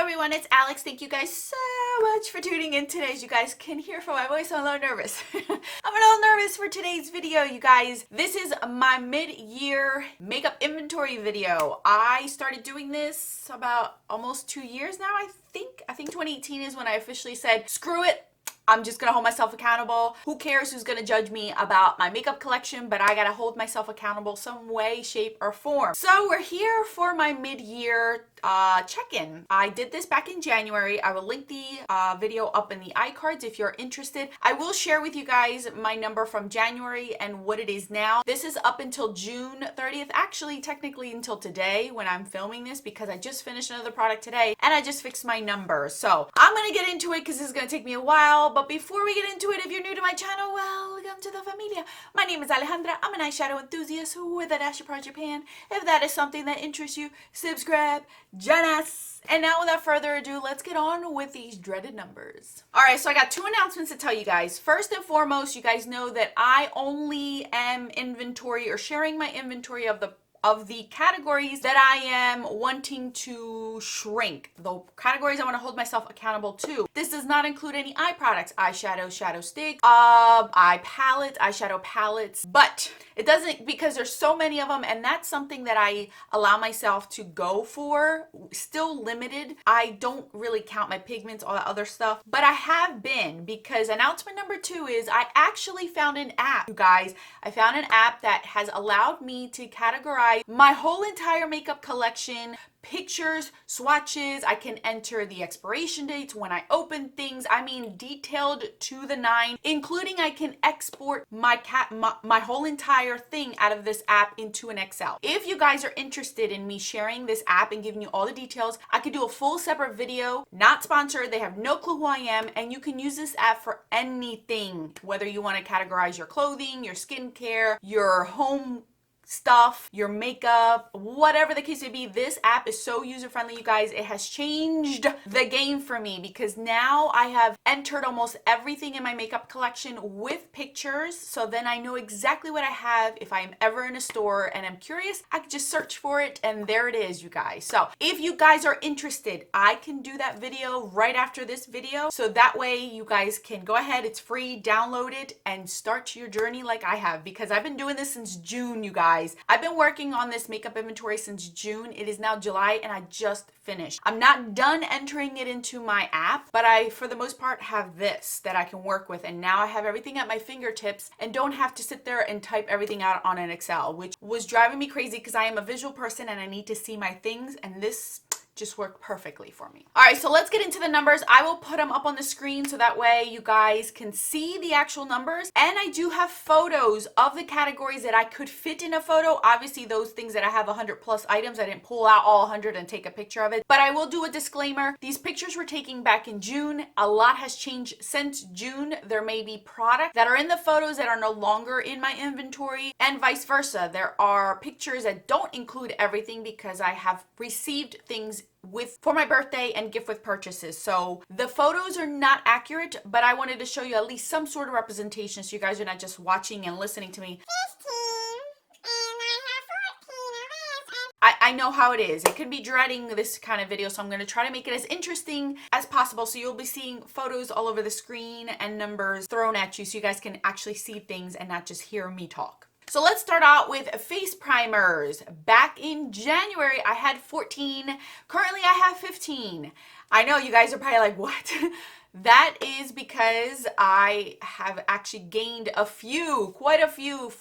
everyone, it's Alex. Thank you guys so much for tuning in today. As you guys can hear from my voice, I'm a little nervous. I'm a little nervous for today's video, you guys. This is my mid-year makeup inventory video. I started doing this about almost 2 years now, I think 2018 is when I officially said, screw it. I'm just gonna hold myself accountable. Who cares who's gonna judge me about my makeup collection, but I gotta hold myself accountable some way, shape, or form. So we're here for my mid-year check-in. I did this back in January. I will link the video up in the iCards if you're interested. I will share with you guys my number from January and what it is now. This is up until June 30th, actually technically until today when I'm filming this, because I just finished another product today and I just fixed my numbers. So I'm gonna get into it because this is gonna take me a while. But before we get into it, if you're new to my channel, welcome to the familia. My name is Alejandra. I'm an eyeshadow enthusiast with a dash of Pride Japan. If that is something that interests you, subscribe, join us. And now without further ado, let's get on with these dreaded numbers. All right, so I got 2 announcements to tell you guys. First and foremost, you guys know that I only am inventory or sharing my inventory of the categories that I am wanting to shrink, the categories I want to hold myself accountable to. This does not include any eye products, eyeshadow, shadow stick, eye palette, eyeshadow palettes, but it doesn't, because there's so many of them, and that's something that I allow myself to go for, still limited. I don't really count my pigments, all that other stuff, but I have been, because announcement number 2 is I actually found an app, you guys. I found an app that has allowed me to categorize my whole entire makeup collection, pictures, swatches. I can enter the expiration dates when I open things. I mean, detailed to the 9, including I can export my whole entire thing out of this app into an Excel. If you guys are interested in me sharing this app and giving you all the details, I could do a full separate video, not sponsored. They have no clue who I am, and you can use this app for anything, whether you want to categorize your clothing, your skincare, your home stuff, your makeup, whatever the case may be. This app is so user-friendly, you guys. It has changed the game for me, because now I have entered almost everything in my makeup collection with pictures, so then I know exactly what I have. If I am ever in a store and I'm curious, I can just search for it, and there it is, you guys. So if you guys are interested, I can do that video right after this video, so that way you guys can go ahead, it's free, download it, and start your journey like I have, because I've been doing this since June, you guys. I've been working on this makeup inventory since June. It is now July and I just finished. I'm not done entering it into my app, but I, for the most part, have this that I can work with. And now I have everything at my fingertips and don't have to sit there and type everything out on an Excel, which was driving me crazy because I am a visual person and I need to see my things, and this just worked perfectly for me. All right, so let's get into the numbers. I will put them up on the screen so that way you guys can see the actual numbers. And I do have photos of the categories that I could fit in a photo. Obviously, those things that I have 100+ items, I didn't pull out all 100 and take a picture of it. But I will do a disclaimer. These pictures were taken back in June. A lot has changed since June. There may be products that are in the photos that are no longer in my inventory, and vice versa. There are pictures that don't include everything because I have received things for my birthday and gift with purchases. So the photos are not accurate, but I wanted to show you at least some sort of representation so you guys are not just watching and listening to me. 15, and I have 14. I know how it is. It could be dreading this kind of video, so I'm going to try to make it as interesting as possible. So you'll be seeing photos all over the screen and numbers thrown at you so you guys can actually see things and not just hear me talk. So let's start out with face primers. Back in January, I had 14. Currently, I have 15. I know you guys are probably like, what? That is because I have actually gained quite a few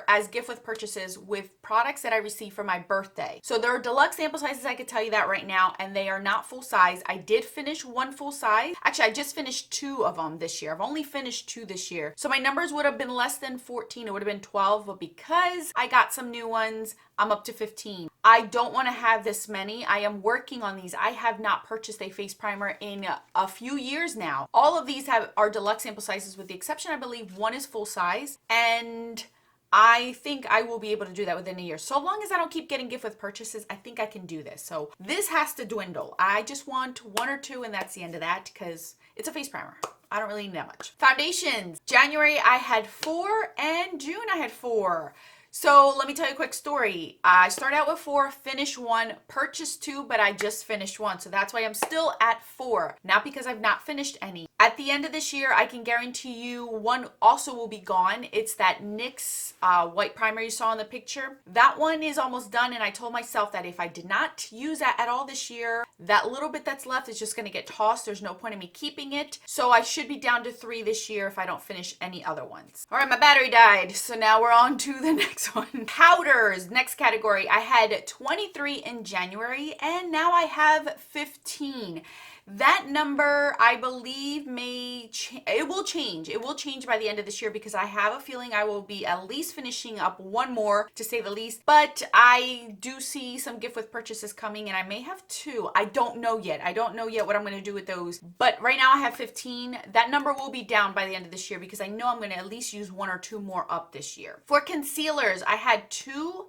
as gift with purchases with products that I received for my birthday. So there are deluxe sample sizes, I could tell you that right now, and they are not full size. I did finish 1 full size. Actually, I just finished 2 of them this year. I've only finished 2 this year. So my numbers would have been less than 14. It would have been 12, but because I got some new ones, I'm up to 15. I don't want to have this many. I am working on these. I have not purchased a face primer in a few years now. All of these are deluxe sample sizes with the exception, I believe, 1 is full size, and I think I will be able to do that within a year. So long as I don't keep getting gift with purchases, I think I can do this. So this has to dwindle. I just want 1 or 2 and that's the end of that because it's a face primer. I don't really need that much. Foundations. January I had 4 and June I had 4. So let me tell you a quick story. I started out with 4, finished 1, purchased 2, but I just finished 1. So that's why I'm still at 4, not because I've not finished any. At the end of this year, I can guarantee you 1 also will be gone. It's that NYX white primer you saw in the picture. That one is almost done, and I told myself that if I did not use that at all this year, that little bit that's left is just going to get tossed. There's no point in me keeping it. So I should be down to 3 this year if I don't finish any other ones. All right, my battery died. So now we're on to the next one. Powders, next category. I had 23 in January, and now I have 15. That number, I believe, it will change. It will change by the end of this year because I have a feeling I will be at least finishing up 1 more, to say the least. But I do see some gift with purchases coming, and I may have 2. I don't know yet. I don't know yet what I'm going to do with those. But right now I have 15. That number will be down by the end of this year because I know I'm going to at least use 1 or 2 more up this year. For concealers, I had 2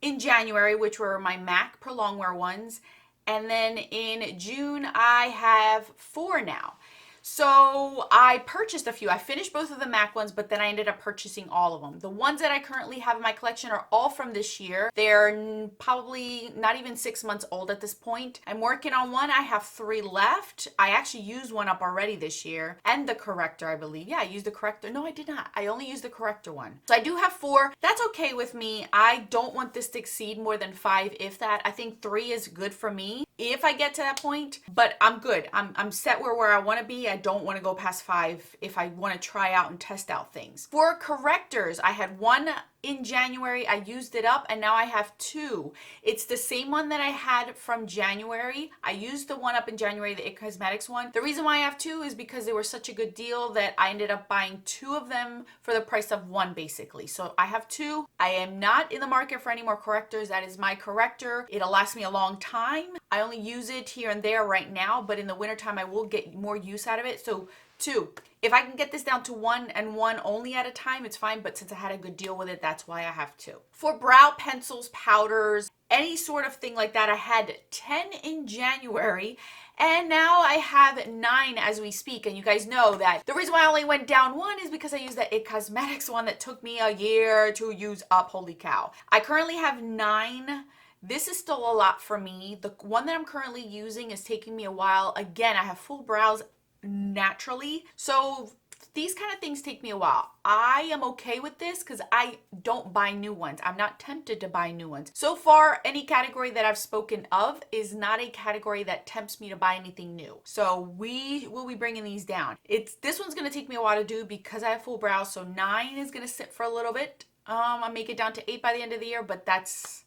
in January, which were my MAC Prolong Wear ones. And then in June, I have 4 now. So I purchased a few. I finished both of the MAC ones, but then I ended up purchasing all of them. The ones that I currently have in my collection are all from this year. They're probably not even 6 months old at this point. I'm working on 1. I have 3 left. I actually used 1 up already this year. And the corrector, I believe. Yeah, I used the corrector. No, I did not. I only used the corrector one. So I do have 4. That's okay with me. I don't want this to exceed more than 5, if that. I think 3 is good for me if I get to that point, but I'm good. I'm set where I want to be. I don't want to go past 5 if I want to try out and test out things. For correctors, I had 1 in January. I used it up, and now I have 2. It's the same one that I had from January. I used the one up in January, the It Cosmetics one. The reason why I have 2 is because they were such a good deal that I ended up buying 2 of them for the price of 1, basically. So I have 2. I am not in the market for any more correctors. That is my corrector. It'll last me a long time. I only use it here and there right now, but in the wintertime I will get more use out of it. So 2. If I can get this down to 1 and 1 only at a time, it's fine. But since I had a good deal with it, that's why I have 2. For brow pencils, powders, any sort of thing like that, I had 10 in January. And now I have 9 as we speak. And you guys know that the reason why I only went down 1 is because I used that It Cosmetics one that took me a year to use up. Holy cow. I currently have 9. This is still a lot for me. The one that I'm currently using is taking me a while. Again, I have full brows naturally. So these kind of things take me a while. I am okay with this because I don't buy new ones. I'm not tempted to buy new ones. So far, any category that I've spoken of is not a category that tempts me to buy anything new. So we will be bringing these down. This one's going to take me a while to do because I have full brows. So 9 is going to sit for a little bit. I'll make it down to 8 by the end of the year, but that's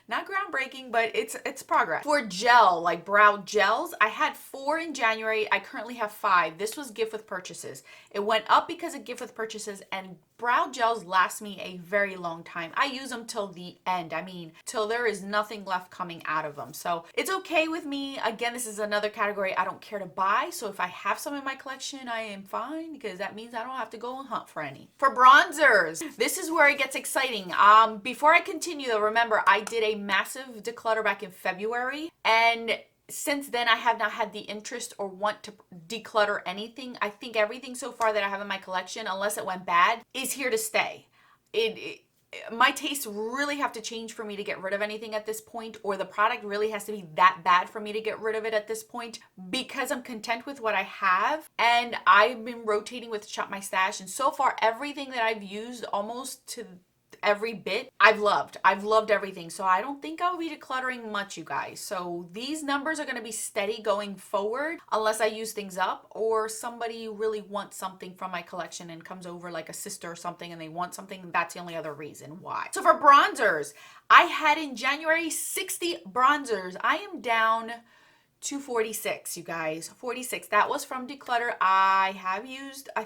not groundbreaking, but it's progress. For gel, like brow gels, I had 4 in January. I currently have 5. This was gift with purchases. It went up because of gift with purchases, and brow gels last me a very long time. I use them till the end. I mean, till there is nothing left coming out of them. So it's okay with me. Again, this is another category I don't care to buy. So if I have some in my collection, I am fine because that means I don't have to go and hunt for any. For bronzers, this is where it gets exciting. Before I continue though, remember I did a massive declutter back in February, and since then I have not had the interest or want to declutter anything. I think everything so far that I have in my collection, unless it went bad, is here to stay. My tastes really have to change for me to get rid of anything at this point, or the product really has to be that bad for me to get rid of it at this point, because I'm content with what I have. And I've been rotating with Shop My Stash, and so far everything that I've used, almost to every bit, I've loved everything. So I don't think I'll be decluttering much, you guys. So these numbers are going to be steady going forward unless I use things up, or somebody really wants something from my collection and comes over, like a sister or something, and they want something. That's the only other reason why. So for bronzers, I had in January 60 bronzers. I am down to 46, you guys. 46. That was from declutter. I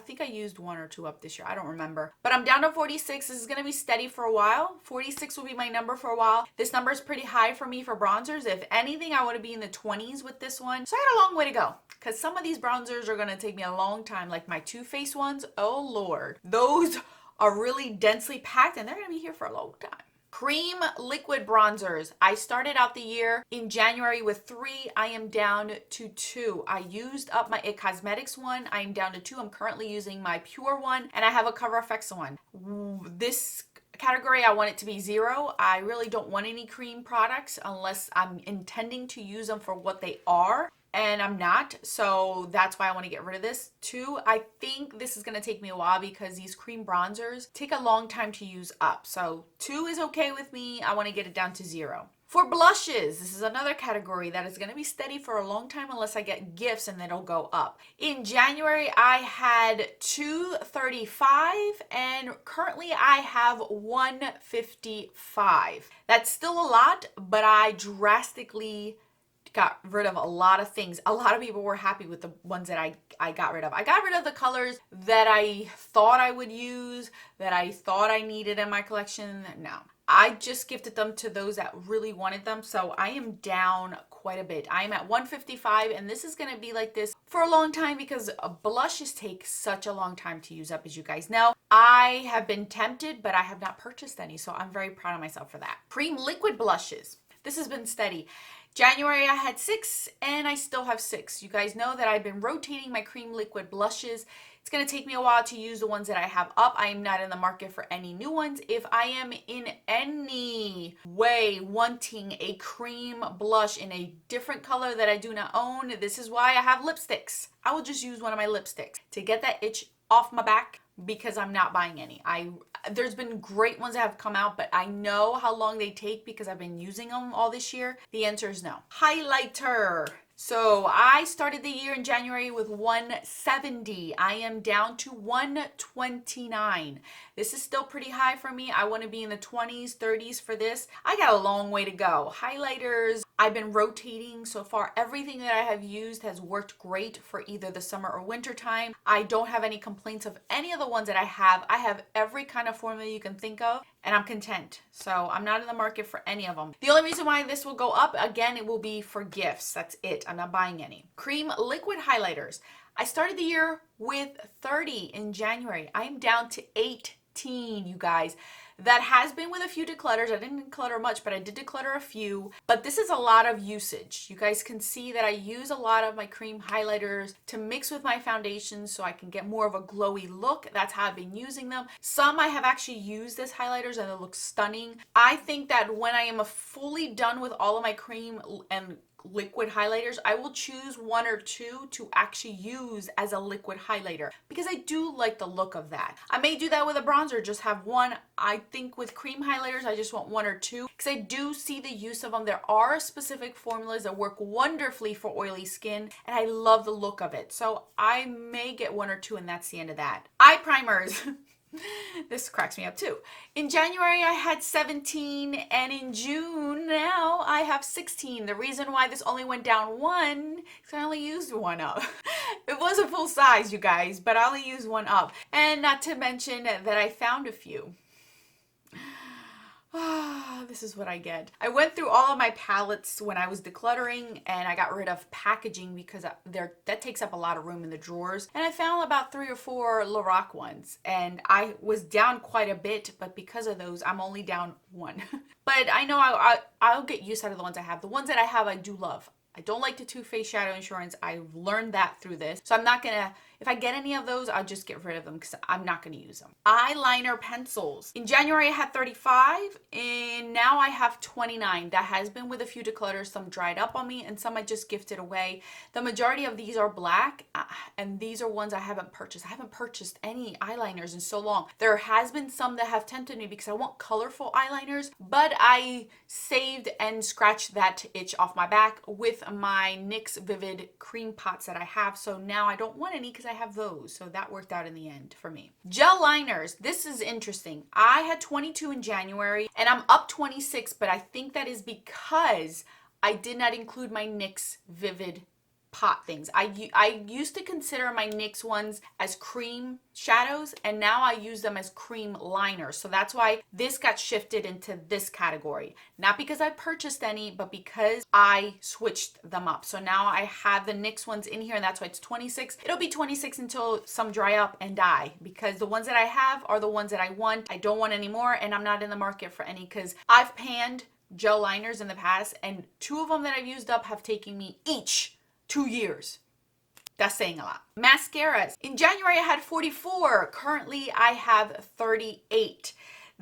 think I used 1 or 2 up this year. I don't remember. But I'm down to 46. This is going to be steady for a while. 46 will be my number for a while. This number is pretty high for me for bronzers. If anything, I want to be in the 20s with this one. So I got a long way to go, because some of these bronzers are going to take me a long time. Like my Too Faced ones. Oh Lord. Those are really densely packed, and they're going to be here for a long time. Cream liquid bronzers. I started out the year in January with 3. I am down to 2. I used up my It Cosmetics one. I am down to 2. I'm currently using my Pure one, and I have a Cover FX one. This category, I want it to be 0. I really don't want any cream products unless I'm intending to use them for what they are. And I'm not, so that's why I want to get rid of this. 2, I think this is going to take me a while because these cream bronzers take a long time to use up. So 2 is okay with me. I want to get it down to 0. For blushes, this is another category that is going to be steady for a long time unless I get gifts, and then it'll go up. In January, I had 235, and currently I have 155. That's still a lot, but I drastically got rid of a lot of things. A lot of people were happy with the ones that I got rid of. I got rid of the colors that I thought I would use, that I thought I needed in my collection. No. I just gifted them to those that really wanted them. So I am down quite a bit. I am at 155, and this is going to be like this for a long time because blushes take such a long time to use up, as you guys know. I have been tempted, but I have not purchased any. So I'm very proud of myself for that. Cream liquid blushes. This has been steady. January I had 6, and I still have 6. You guys know that I've been rotating my cream liquid blushes. It's going to take me a while to use the ones that I have up. I am not in the market for any new ones. If I am in any way wanting a cream blush in a different color that I do not own, this is why I have lipsticks. I will just use one of my lipsticks to get that itch off my back because I'm not buying any. There's been great ones that have come out, but I know how long they take because I've been using them all this year. The answer is no. Highlighter. So I started the year in January with 170. I am down to 129. This is still pretty high for me. I want to be in the 20s, 30s for this. I got a long way to go. Highlighters, I've been rotating so far. Everything that I have used has worked great for either the summer or winter time. I don't have any complaints of any of the ones that I have. I have every kind of formula you can think of, and I'm content. So I'm not in the market for any of them. The only reason why this will go up, again, it will be for gifts. That's it. I'm not buying any. Cream liquid highlighters. I started the year with 30 in January. I am down to 18, you guys. That has been with a few declutters. I didn't declutter much, but I did declutter a few. But this is a lot of usage. You guys can see that I use a lot of my cream highlighters to mix with my foundation so I can get more of a glowy look. That's how I've been using them. Some I have actually used as highlighters and they look stunning. I think that when I am fully done with all of my cream and liquid highlighters, I will choose 1 or 2 to actually use as a liquid highlighter because I do like the look of that. I may do that with a bronzer, just have 1. I think with cream highlighters, I just want 1 or 2 because I do see the use of them. There are specific formulas that work wonderfully for oily skin, and I love the look of it. So I may get 1 or 2, and that's the end of that. Eye primers. This cracks me up too. In January, I had 17, and in June, now I have 16. The reason why this only went down 1 is I only used 1 up. It was a full size, you guys, but I only used 1 up. And not to mention that I found a few. This is what I get. I went through all of my palettes when I was decluttering, and I got rid of packaging because that takes up a lot of room in the drawers. And I found about 3 or 4 Lorac ones, and I was down quite a bit, but because of those, I'm only down 1. But I know I'll get use out of the ones I have. The ones that I have, I do love. I don't like the Too Faced Shadow Insurance. I learned that through this. So I'm not gonna, if I get any of those, I'll just get rid of them because I'm not gonna use them. Eyeliner pencils. In January, I had 35, and now I have 29. That has been with a few declutters. Some dried up on me, and some I just gifted away. The majority of these are black, and these are ones I haven't purchased. I haven't purchased any eyeliners in so long. There has been some that have tempted me because I want colorful eyeliners, but I saved and scratched that itch off my back with my NYX Vivid cream pots that I have. So now I don't want any because I have those. So that worked out in the end for me. Gel liners. This is interesting. I had 22 in January and I'm up 26, but I think that is because I did not include my NYX Vivid pot things. I used to consider my NYX ones as cream shadows, and now I use them as cream liners. So that's why this got shifted into this category. Not because I purchased any, but because I switched them up. So now I have the NYX ones in here, and that's why it's 26. It'll be 26 until some dry up and die, because the ones that I have are the ones that I want. I don't want any more, and I'm not in the market for any because I've panned gel liners in the past, and 2 of them that I've used up have taken me each 2 years. That's saying a lot. Mascaras. In January, I had 44. Currently, I have 38.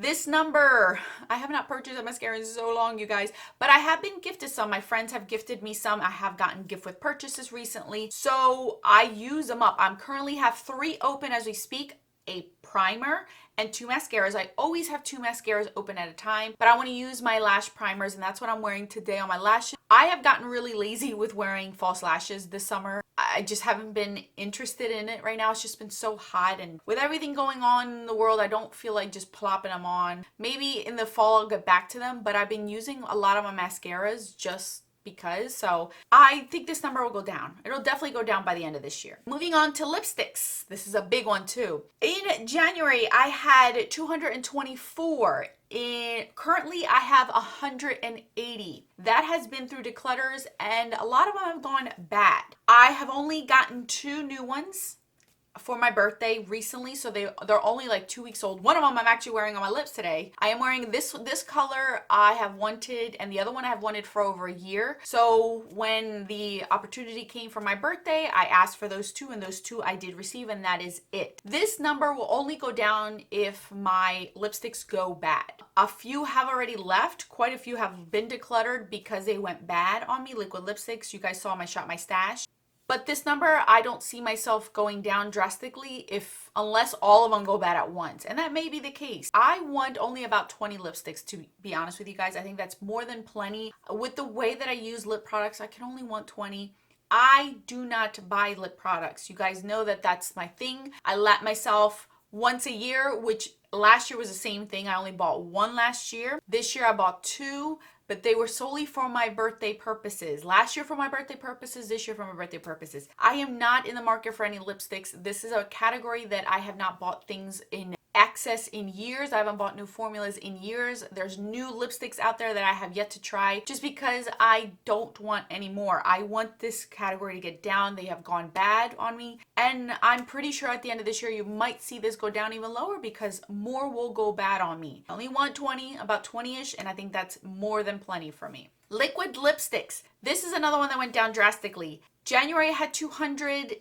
This number, I have not purchased a mascara in so long, you guys, but I have been gifted some. My friends have gifted me some. I have gotten gift with purchases recently, so I use them up. I'm currently have 3 open as we speak, a primer and 2 mascaras. I always have 2 mascaras open at a time, but I want to use my lash primers, and that's what I'm wearing today on my lashes. I have gotten really lazy with wearing false lashes this summer. I just haven't been interested in it right now. It's just been so hot, and with everything going on in the world, I don't feel like just plopping them on. Maybe in the fall I'll get back to them, but I've been using a lot of my mascaras just because. So I think this number will go down. It'll definitely go down by the end of this year. Moving on to lipsticks. This is a big one too. In January, I had 224. Currently I have 180. That has been through declutters, and a lot of them have gone bad. I have only gotten 2 new ones for my birthday recently, so they're only like 2 weeks old. One of them I'm actually wearing on my lips today. I am wearing this color I have wanted, and the other one I have wanted for over a year. So when the opportunity came for my birthday, I asked for those 2, and those 2 I did receive, and that is it. This number will only go down if my lipsticks go bad. A few have already left. Quite a few have been decluttered because they went bad on me. Liquid lipsticks, you guys saw my Shop My Stash. But this number, I don't see myself going down drastically unless all of them go bad at once. And that may be the case. I want only about 20 lipsticks, to be honest with you guys. I think that's more than plenty. With the way that I use lip products, I can only want 20. I do not buy lip products. You guys know that that's my thing. I let myself once a year, which last year was the same thing. I only bought 1 last year. This year I bought 2. But they were solely for my birthday purposes. Last year for my birthday purposes, this year for my birthday purposes. I am not in the market for any lipsticks. This is a category that I have not bought things in excess in years. I haven't bought new formulas in years. There's new lipsticks out there that I have yet to try just because I don't want any more. I want this category to get down. They have gone bad on me, and I'm pretty sure at the end of this year you might see this go down even lower because more will go bad on me. I only want 20, about 20-ish, and I think that's more than plenty for me. Liquid lipsticks. This is another one that went down drastically. January I had 200,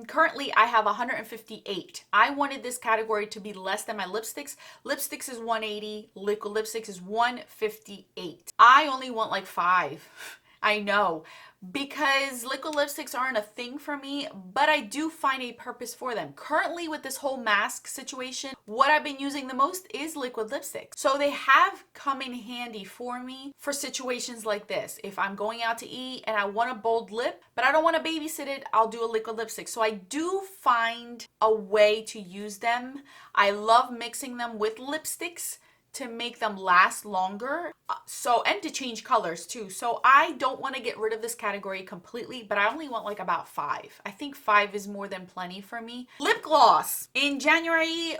currently I have 158. I wanted this category to be less than my lipsticks. Lipsticks is 180, liquid lipsticks is 158. I only want like 5. I know, because liquid lipsticks aren't a thing for me, but I do find a purpose for them. Currently with this whole mask situation, what I've been using the most is liquid lipstick. So they have come in handy for me for situations like this. If I'm going out to eat and I want a bold lip, but I don't want to babysit it, I'll do a liquid lipstick. So I do find a way to use them. I love mixing them with lipsticks to make them last longer, and to change colors too. So I don't want to get rid of this category completely, but I only want like about 5. I think 5 is more than plenty for me. Lip gloss. In January,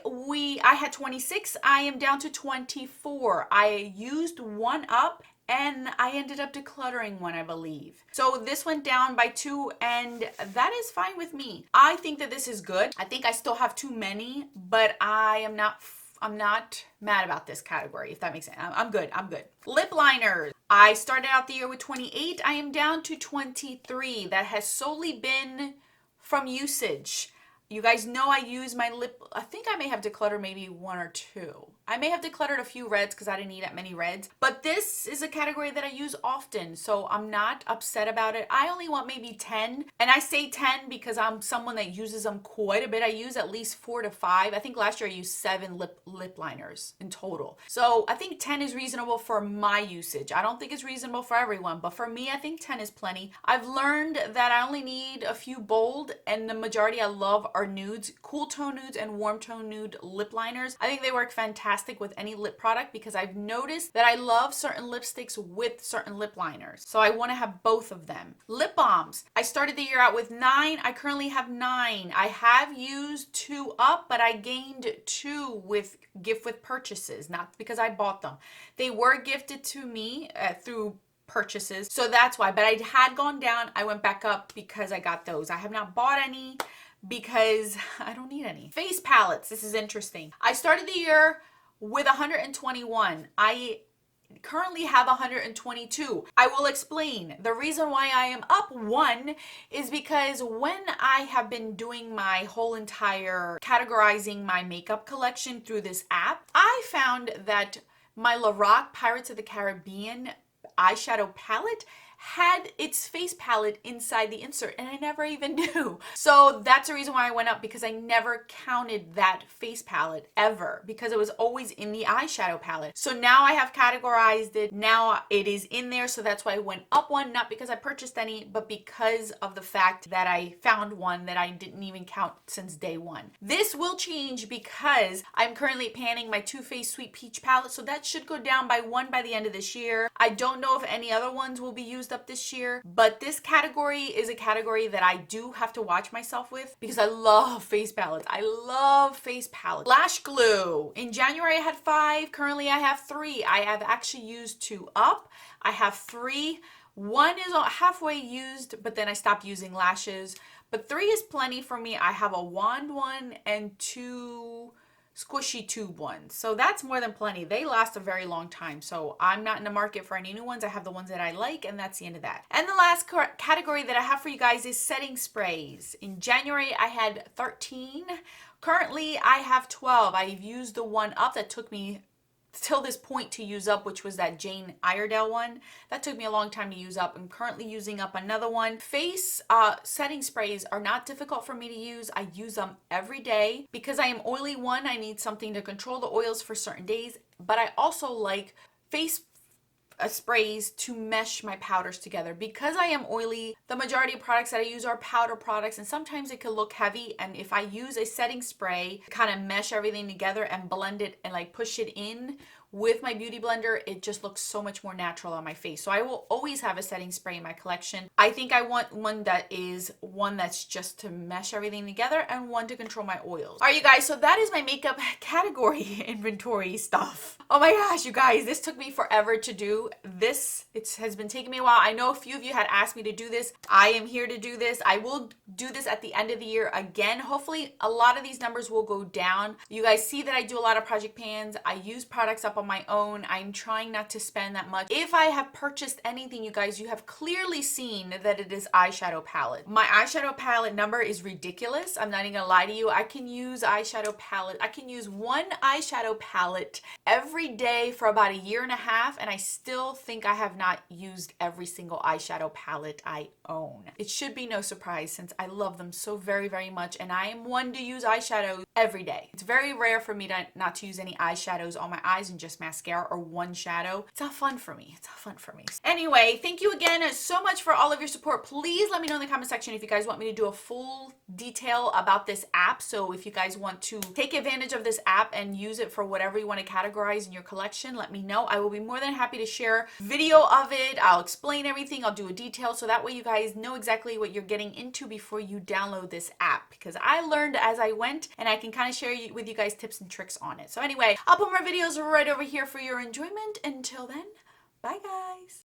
I had 26. I am down to 24. I used 1 up, and I ended up decluttering 1, I believe. So this went down by 2, and that is fine with me. I think that this is good. I think I still have too many, but I'm not mad about this category, if that makes sense. I'm good. Lip liners. I started out the year with 28. I am down to 23. That has solely been from usage. You guys know I use my lip. I think I may have decluttered maybe 1 or 2. I may have decluttered a few reds because I didn't need that many reds, but this is a category that I use often, so I'm not upset about it. I only want maybe 10, and I say 10 because I'm someone that uses them quite a bit. I use at least 4 to 5. I think last year I used 7 lip liners in total. So I think 10 is reasonable for my usage. I don't think it's reasonable for everyone, but for me, I think 10 is plenty. I've learned that I only need a few bold, and the majority I love are nudes, cool tone nudes and warm tone nude lip liners. I think they work fantastic with any lip product because I've noticed that I love certain lipsticks with certain lip liners. So I want to have both of them. Lip balms. I started the year out with 9. I currently have 9. I have used 2 up, but I gained 2 with gift with purchases, not because I bought them. They were gifted to me through purchases, so that's why. But I had gone down. I went back up because I got those. I have not bought any because I don't need any. Face palettes. This is interesting. I started the year with 121. I currently have 122. I will explain. The reason why I am up one is because when I have been doing my whole entire categorizing my makeup collection through this app, I found that my Lorac Pirates of the Caribbean eyeshadow palette had its face palette inside the insert, and I never even knew. So that's the reason why I went up, because I never counted that face palette ever, because it was always in the eyeshadow palette. So now I have categorized it. Now it is in there, so that's why I went up one, not because I purchased any, but because of the fact that I found one that I didn't even count since day one. This will change because I'm currently panning my Too Faced Sweet Peach palette, so that should go down by one by the end of this year. I don't know if any other ones will be used up this year, but this category is a category that I do have to watch myself with, because I love face palettes. I love face palettes. Lash glue. In January I had 5. Currently I have 3. I have actually used 2 up. I have 3. 1 is halfway used, but then I stopped using lashes. But 3 is plenty for me. I have a wand one and 2 squishy tube ones. So that's more than plenty. They last a very long time. So I'm not in the market for any new ones. I have the ones that I like, and that's the end of that. And the last category that I have for you guys is setting sprays. In January, I had 13. Currently, I have 12. I've used the one up that took me till this point to use up, which was that Jane Iredale one. That took me a long time to use up. I'm currently using up another one. Face setting sprays are not difficult for me to use. I use them every day. Because I am oily one, I need something to control the oils for certain days, but I also like face sprays to mesh my powders together. Because I am oily, the majority of products that I use are powder products, and sometimes it can look heavy, and if I use a setting spray to kind of mesh everything together and blend it and like push it in with my beauty blender, it just looks so much more natural on my face. So I will always have a setting spray in my collection. I think I want one that's just to mesh everything together, and one to control my oils. All right, you guys, so that is my makeup category inventory stuff. Oh my gosh, you guys, this took me forever to do. It has been taking me a while. I know a few of you had asked me to do this. I am here to do this. I will do this at the end of the year again. Hopefully a lot of these numbers will go down. You guys see that I do a lot of project pans. I use products up on my own. I'm trying not to spend that much. If I have purchased anything, you guys, you have clearly seen that it is eyeshadow palette. My eyeshadow palette number is ridiculous. I'm not even gonna lie to you. I can use eyeshadow palette. I can use one eyeshadow palette every day for about a year and a half, and I still think I have not used every single eyeshadow palette I own. It should be no surprise, since I love them so very, very much, and I am one to use eyeshadows every day. It's very rare for me not to use any eyeshadows on my eyes and just mascara or one shadow. It's not fun for me. It's not fun for me. Anyway, thank you again so much for all of your support. Please let me know in the comment section if you guys want me to do a full detail about this app. So if you guys want to take advantage of this app and use it for whatever you want to categorize in your collection, let me know. I will be more than happy to share video of it. I'll explain everything. I'll do a detail, so that way you guys know exactly what you're getting into before you download this app, because I learned as I went, and I can kind of share with you guys tips and tricks on it. So anyway, I'll put more videos right over here for your enjoyment. Until then, bye guys.